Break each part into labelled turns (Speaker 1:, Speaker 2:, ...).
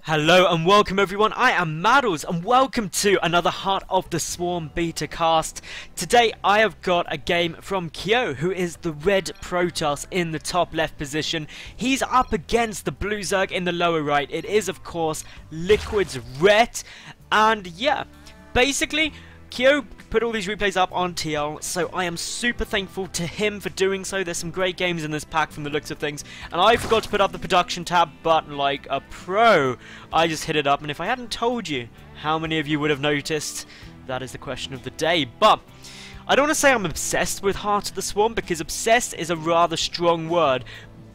Speaker 1: Hello and welcome everyone, I am Madals and welcome to another Heart of the Swarm beta cast. Today I have got a game from Kyo, who is the red Protoss in the top left position. He's up against the blue Zerg in the lower right. It is of course Liquid's red, and yeah, basically Kyo put all these replays up on TL, so I am super thankful to him for doing so. There's some great games in this pack from the looks of things, and I forgot to put up the production tab button like a pro. I just hit it up, and if I hadn't told you, how many of you would have noticed? That is the question of the day. But I don't want to say I'm obsessed with Heart of the Swarm, because obsessed is a rather strong word,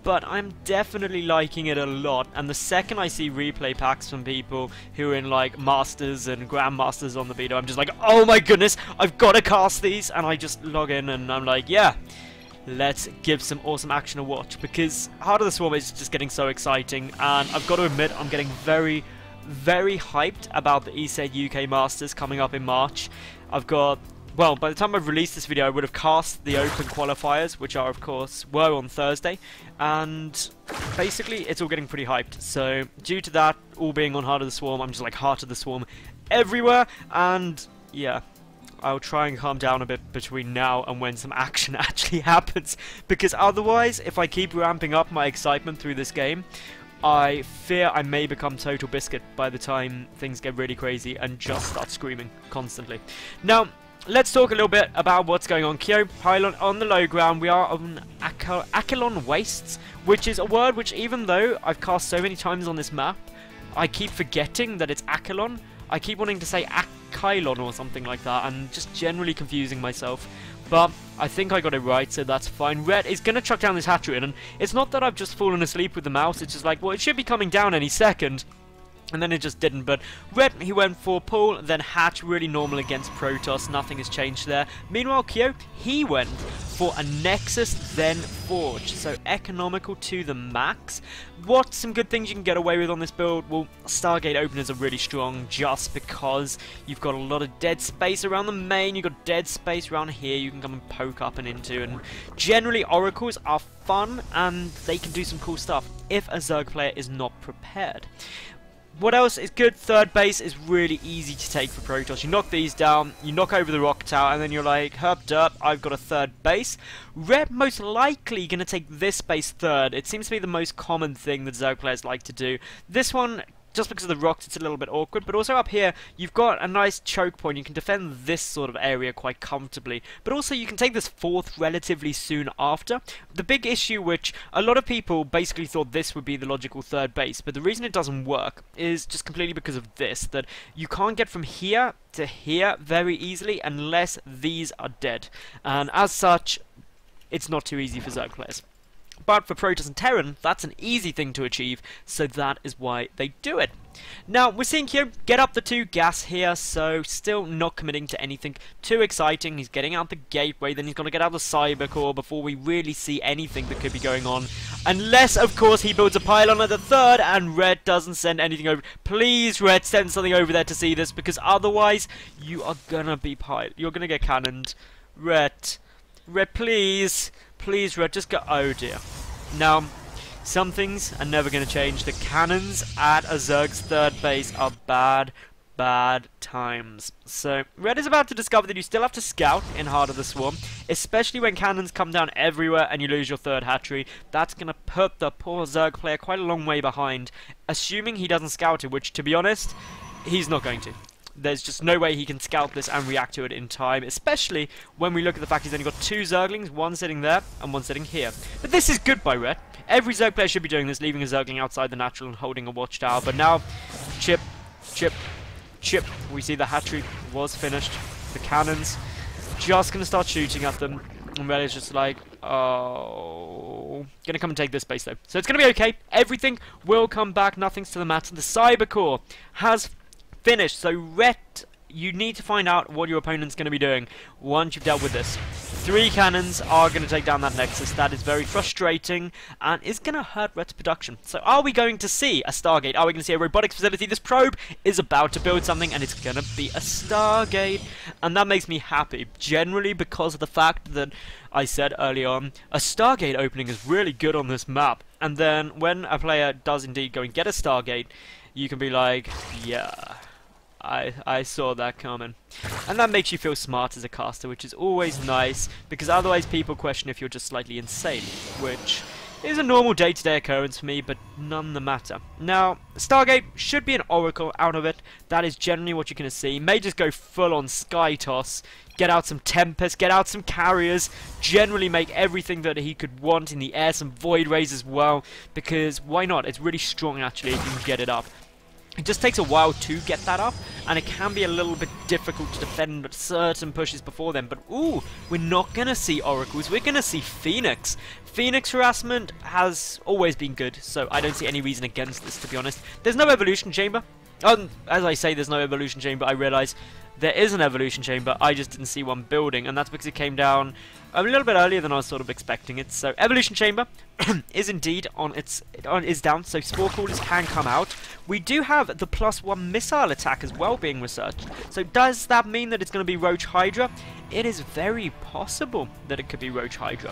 Speaker 1: but I'm definitely liking it a lot. And the second I see replay packs from people who are in like Masters and Grandmasters on the beta, I'm just like, oh my goodness, I've got to cast these, and I just log in and I'm like, yeah, let's give some awesome action a watch, because Heart of the Swarm is just getting so exciting. And I've got to admit, I'm getting very hyped about the ESA UK Masters coming up in March. Well, by the time I've released this video, I would have cast the open qualifiers, which are, of course, were on Thursday, and basically it's all getting pretty hyped. So, due to that all being on Heart of the Swarm, I'm just like Heart of the Swarm everywhere, and yeah, I'll try and calm down a bit between now and when some action actually happens, because otherwise, if I keep ramping up my excitement through this game, I fear I may become Total Biscuit by the time things get really crazy and just start screaming constantly. Now, let's talk a little bit about what's going on. Kyo, pylon on the low ground. We are on Achelon Wastes, which is a word which, even though I've cast so many times on this map, I keep forgetting that it's Achelon. I keep wanting to say Achelon or something like that, and just generally confusing myself. But I think I got it right, so that's fine. Red is going to chuck down this hatchery, and it's not that I've just fallen asleep with the mouse. It's just like, well, it should be coming down any second. And then it just didn't. But Red, he went for pull, then hatch, really normal against Protoss, nothing has changed there. Meanwhile, Kyo, he went for a Nexus, then Forge, so economical to the max. What some good things you can get away with on this build? Well, Stargate openers are really strong just because you've got a lot of dead space around the main, you've got dead space around here you can come and poke up and into, and generally Oracles are fun and they can do some cool stuff if a Zerg player is not prepared. What else is good? Third base is really easy to take for Protoss. You knock these down, you knock over the rock tower, and then you're like, herp derp, I've got a third base. Red most likely going to take this base third. It seems to be the most common thing that Zerg players like to do. This one, just because of the rocks, it's a little bit awkward, but also up here, you've got a nice choke point. You can defend this sort of area quite comfortably, but also you can take this fourth relatively soon after. The big issue, which a lot of people basically thought this would be the logical third base, but the reason it doesn't work is just completely because of this, that you can't get from here to here very easily unless these are dead, and as such, it's not too easy for Zerg players. But for Protoss and Terran, that's an easy thing to achieve, so that is why they do it. Now, we're seeing Kyo get up the 2 gas here, so still not committing to anything too exciting. He's getting out the gateway, then he's going to get out the cyber core before we really see anything that could be going on. Unless, of course, he builds a pylon at the third and Red doesn't send anything over. Please, Red, send something over there to see this, because otherwise you are going to be you're going to get cannoned. Red, please. Please, Red, just go. Oh dear. Now, some things are never going to change. The cannons at a Zerg's third base are bad times. So, Red is about to discover that you still have to scout in Heart of the Swarm, especially when cannons come down everywhere and you lose your third hatchery. That's going to put the poor Zerg player quite a long way behind, assuming he doesn't scout it, which, to be honest, he's not going to. There's just no way he can scout this and react to it in time, especially when we look at the fact he's only got 2 Zerglings, one sitting there and one sitting here. But this is good by Red. Every Zerg player should be doing this, leaving a Zergling outside the natural and holding a watchtower. But now, chip. We see the hatchery was finished. The cannons just going to start shooting at them. And Red is just like, oh, gonna come and take this base though. So it's going to be okay. Everything will come back. Nothing's to the matter. The cyber core has finished. So Red, you need to find out what your opponent's going to be doing once you've dealt with this. 3 cannons are going to take down that Nexus. That is very frustrating and is going to hurt Red's production. So are we going to see a Stargate? Are we going to see a robotics facility? This probe is about to build something and it's going to be a Stargate. And that makes me happy, generally because of the fact that I said earlier on, a Stargate opening is really good on this map. And then when a player does indeed go and get a Stargate, you can be like, yeah, I saw that coming. And that makes you feel smart as a caster, which is always nice, because otherwise people question if you're just slightly insane, which is a normal day-to-day occurrence for me, but none the matter. Now, Stargate should be an Oracle out of it. That is generally what you're going to see. May just go full-on Sky Toss, get out some Tempest, get out some Carriers, generally make everything that he could want in the air, some Void Rays as well, because why not? It's really strong, actually, if you can get it up. It just takes a while to get that up, and it can be a little bit difficult to defend certain pushes before then. But ooh, we're not going to see Oracles, we're going to see Phoenix. Phoenix harassment has always been good, so I don't see any reason against this, to be honest. There's no evolution chamber. As I say, there's no evolution chamber, I realise there is an evolution chamber, I just didn't see one building, and that's because it came down a little bit earlier than I was sort of expecting it. So evolution chamber is indeed is down, so spore coolers can come out. We do have the +1 missile attack as well being researched. So does that mean that it's going to be Roach Hydra? It is very possible that it could be Roach Hydra,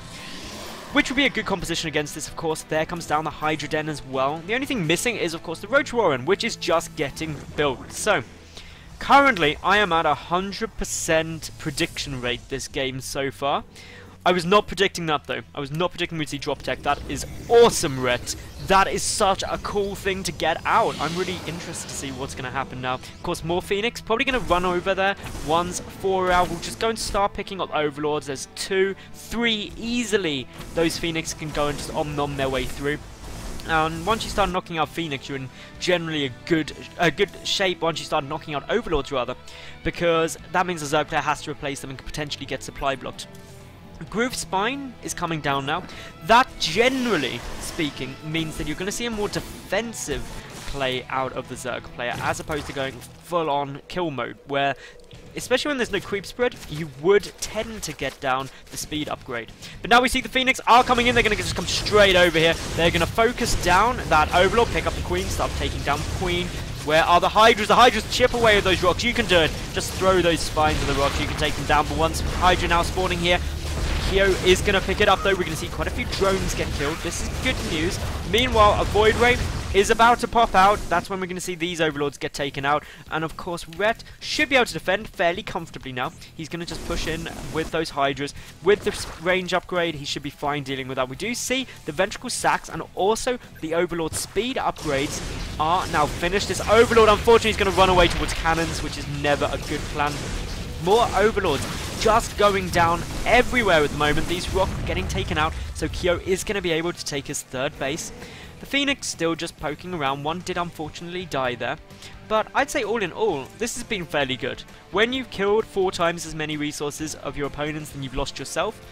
Speaker 1: which would be a good composition against this, of course. There comes down the Hydra Den as well. The only thing missing is, of course, the Roach Warren, which is just getting built. So currently, I am at 100% prediction rate this game so far. I was not predicting that, though. I was not predicting we'd see drop tech. That is awesome, Rhett. That is such a cool thing to get out. I'm really interested to see what's going to happen now. Of course, more Phoenix. Probably going to run over there. Once 4 out. We'll just go and start picking up Overlords. There's 2, 3 easily. Those Phoenix can go and just om-nom their way through. And once you start knocking out Phoenix, you're in generally a good shape once you start knocking out Overlords, rather. Because that means the Zerg player has to replace them and can potentially get supply blocked. Groove Spine is coming down now. That, generally speaking, means that you're going to see a more defensive play out of the Zerg player, as opposed to going full-on kill mode, where, especially when there's no creep spread, you would tend to get down the speed upgrade. But now we see the Phoenix are coming in. They're going to just come straight over here. They're going to focus down that Overlord, pick up the Queen, start taking down the Queen. Where are the Hydras? The Hydras chip away at those rocks. You can do it. Just throw those spines of the rocks. You can take them down. But once Hydra now spawning here, Kyo is going to pick it up, though. We're going to see quite a few drones get killed. This is good news. Meanwhile, a Void Ray is about to pop out. That's when we're going to see these Overlords get taken out. And of course, Rhett should be able to defend fairly comfortably now. He's going to just push in with those Hydras. With the range upgrade, he should be fine dealing with that. We do see the Ventricle Sacks and also the Overlord speed upgrades are now finished. This Overlord, unfortunately, is going to run away towards cannons, which is never a good plan. More Overlords just going down everywhere at the moment. These rocks getting taken out, so Kyo is going to be able to take his third base. The Phoenix still just poking around. One did unfortunately die there. But I'd say all in all, this has been fairly good. When you've killed 4 times as many resources of your opponents than you've lost yourself,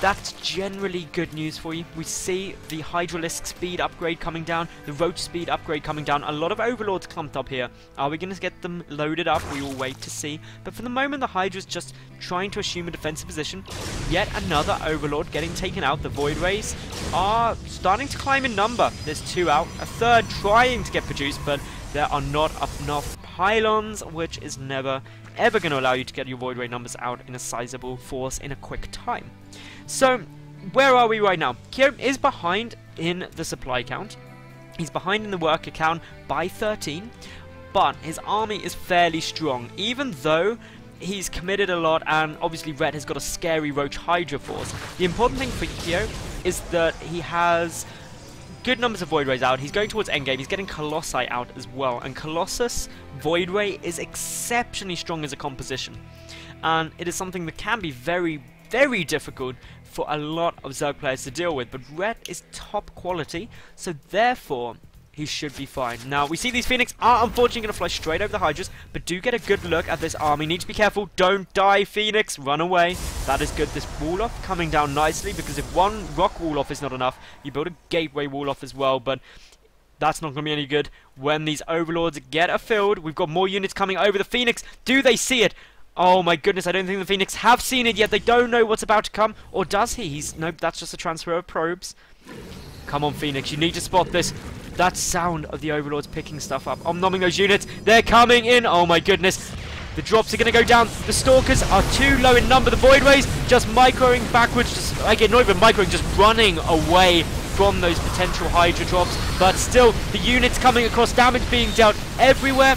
Speaker 1: that's generally good news for you. We see the Hydralisk speed upgrade coming down, the Roach speed upgrade coming down. A lot of Overlords clumped up here. Are we going to get them loaded up? We will wait to see. But for the moment, the Hydra's just trying to assume a defensive position. Yet another Overlord getting taken out. The Void Rays are starting to climb in number. There's 2 out. A third trying to get produced, but there are not enough pylons, which is never ever going to allow you to get your Void Ray numbers out in a sizable force in a quick time. So, where are we right now? Kyo is behind in the supply count. He's behind in the worker count by 13, but his army is fairly strong, even though he's committed a lot, and obviously Red has got a scary Roach Hydra force. The important thing for Kyo is that he has good numbers of Void Rays out. He's going towards endgame. He's getting Colossi out as well. And Colossus Void Ray is exceptionally strong as a composition. And it is something that can be very, very difficult for a lot of Zerg players to deal with. But Red is top quality, so therefore he should be fine. Now, we see these Phoenix are unfortunately going to fly straight over the Hydras, but do get a good look at this army. Need to be careful. Don't die, Phoenix. Run away. That is good. This wall-off coming down nicely, because if one rock wall-off is not enough, you build a gateway wall-off as well, but that's not going to be any good when these Overlords get a field. We've got more units coming over the Phoenix. Do they see it? Oh my goodness, I don't think the Phoenix have seen it yet. They don't know what's about to come. Or does he? Nope, that's just a transfer of probes. Come on, Phoenix. You need to spot this. That sound of the Overlords picking stuff up. Om-nomming those units. They're coming in. Oh my goodness. The drops are going to go down. The Stalkers are too low in number. The Void Rays just microing backwards. Just, again, not even microing, just running away from those potential Hydra drops, but still, the units coming across, damage being dealt everywhere.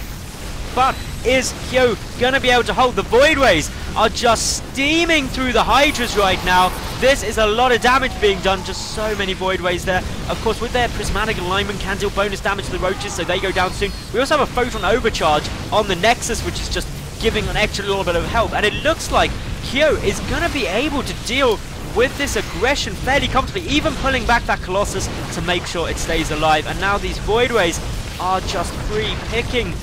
Speaker 1: But is Kyo gonna be able to hold? The Void Rays are just steaming through the Hydras right now. This is a lot of damage being done, just so many Void Rays there. Of course, with their prismatic alignment, can deal bonus damage to the roaches, so they go down soon. We also have a photon overcharge on the Nexus, which is just giving an extra little bit of help, and it looks like Kyo is gonna be able to deal with this aggression fairly comfortably, even pulling back that Colossus to make sure it stays alive. And now these Void Rays are just free picking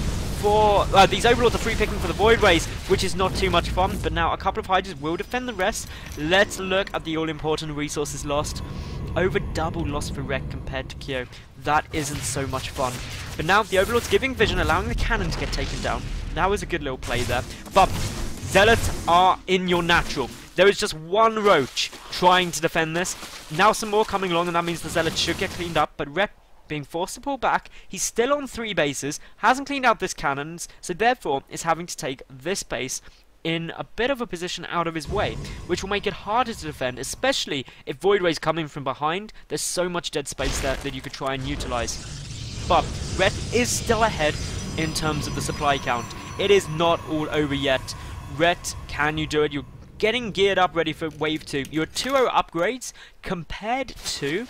Speaker 1: for these Overlords are free picking for the Void Rays, which is not too much fun. But now a couple of Hydras will defend the rest. Let's look at the all-important resources lost. Over double loss for Rek compared to Kyo. That isn't so much fun. But now the Overlord's giving vision, allowing the cannon to get taken down. That was a good little play there. But Zealots are in your natural. There is just one Roach trying to defend this. Now some more coming along, and that means the Zealots should get cleaned up. But Rep being forced to pull back, he's still on 3 bases, hasn't cleaned out this cannons, so therefore is having to take this base in a bit of a position out of his way, which will make it harder to defend, especially if Void Ray's coming from behind. There's so much dead space there that you could try and utilize. But Ret is still ahead in terms of the supply count. It is not all over yet. Ret, can you do it? You're getting geared up ready for wave 2. Your 2-0 upgrades compared to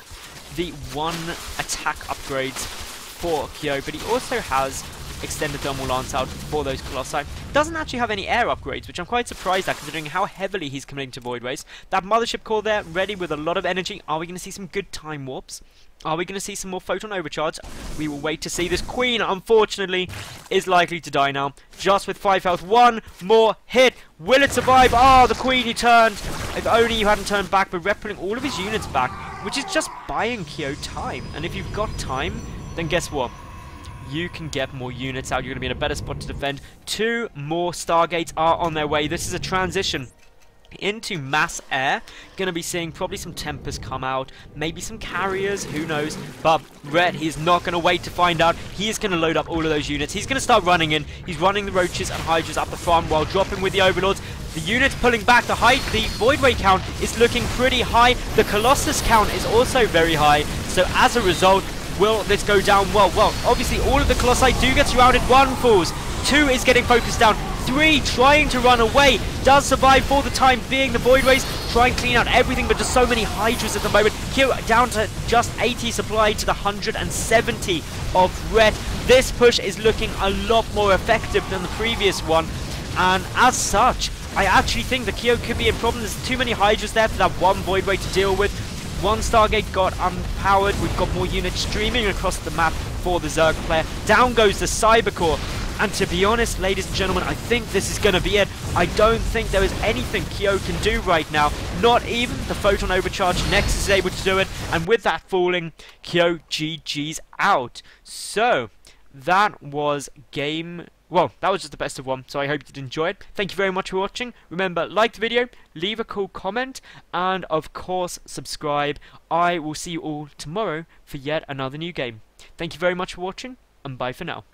Speaker 1: the 1 attack upgrades for Kyo, but he also has extended thermal lance out for those Colossi. Doesn't actually have any air upgrades, which I'm quite surprised at considering how heavily he's committing to Void Rays. That Mothership core there, ready with a lot of energy. Are we going to see some good time warps? Are we going to see some more photon overcharge? We will wait to see. This Queen, unfortunately, is likely to die now. Just with 5 health. One more hit. Will it survive? Oh, the Queen, he turned. If only you hadn't turned back, but Rep putting all of his units back, which is just buying Kyo time. And if you've got time, then guess what? You can get more units out. You're going to be in a better spot to defend. 2 more Stargates are on their way. This is a transition into mass air. Gonna be seeing probably some Tempers come out, maybe some carriers, who knows. But Red, he's not gonna wait to find out. He is gonna load up all of those units. He's gonna start running in. He's running the Roaches and Hydras up the farm while dropping with the Overlords. The units pulling back. The Void Ray count is looking pretty high. The Colossus count is also very high. So as a result, will this go down well? Well, obviously all of the Colossi do get surrounded. 1 falls. 2 is getting focused down. 3 trying to run away. Does survive for the time being. The Void Rays try and clean out everything, but just so many Hydras at the moment. Kyo down to just 80 supply to the 170 of Red. This push is looking a lot more effective than the previous one. And as such, I actually think the Kyo could be in problems. There's too many Hydras there for that 1 Void Ray to deal with. 1 Stargate got unpowered. We've got more units streaming across the map for the Zerg player. Down goes the Cybercore. And to be honest, ladies and gentlemen, I think this is going to be it. I don't think there is anything Kyo can do right now. Not even the Photon Overcharge. Nexus is able to do it. And with that falling, Kyo GG's out. So, that was game... Well, that was just the best of 1, so I hope you did enjoy it. Thank you very much for watching. Remember, like the video, leave a cool comment, and of course, subscribe. I will see you all tomorrow for yet another new game. Thank you very much for watching, and bye for now.